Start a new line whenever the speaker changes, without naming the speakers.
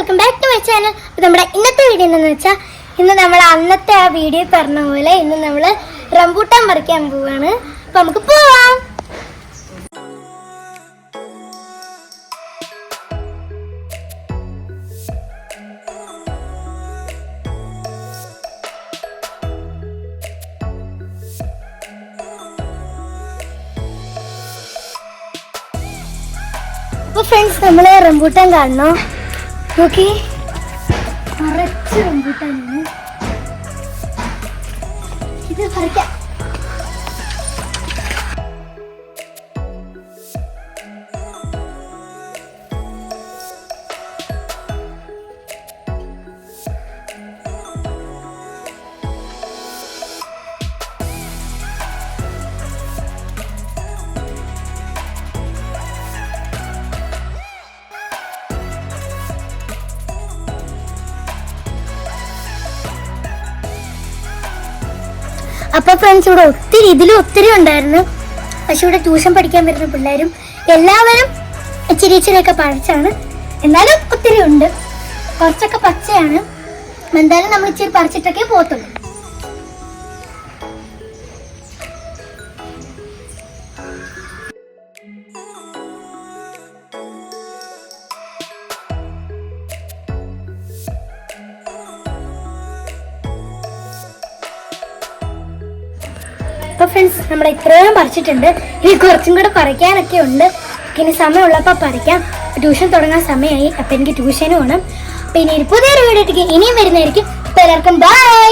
Welcome back to my channel. നമ്മുടെ ഇന്നത്തെ video എന്താണെന്ന് വെച്ചാൽ ഇന്ന് നമ്മൾ അന്നത്തെ ആ വീഡിയോ പറഞ്ഞ പോലെ ഇന്ന് നമ്മൾ റംബൂട്ടാൻ പറിക്കാൻ പോവാണ്. അപ്പം നമുക്ക് പോവാം. അപ്പോൾ ഫ്രണ്ട്സ്, നമ്മൾ റംബൂട്ടാൻ കാണണോ? നോക്കി, നിറച്ച് റംബൂട്ടാനാണ്. ഇത് പറിക്കാം. അപ്പോൾ ഫ്രണ്ട്സ്, ഇവിടെ ഒത്തിരി ഉണ്ടായിരുന്നു. പക്ഷെ ഇവിടെ ട്യൂഷൻ പഠിക്കാൻ വരുന്ന പിള്ളേരും എല്ലാവരും ഇച്ചിരി ഇച്ചിരിയൊക്കെ പറിച്ചാണ്. എന്നാലും ഒത്തിരി ഉണ്ട്. കുറച്ചൊക്കെ പച്ചയാണ്. എന്തായാലും നമ്മൾ ഇച്ചിരി പറിച്ചിട്ടൊക്കെ പോകത്തുള്ളൂ. അപ്പോൾ ഫ്രണ്ട്സ്, നമ്മൾ ഇത്രയും പറിച്ചിട്ടുണ്ട്. ഇനി കുറച്ചും കൂടെ പറിക്കാനൊക്കെ ഉണ്ട്. ഇനി സമയമുള്ളപ്പോൾ പറിക്കാം. ട്യൂഷൻ തുടങ്ങാൻ സമയമായി. അപ്പം എനിക്ക് ട്യൂഷന് പോകണം. അപ്പോൾ ഇനി പുതിയൊരു വീഡിയോ ഇനിയും വരുന്നതായിരിക്കും. അപ്പോൾ എല്ലാവർക്കും ബൈ.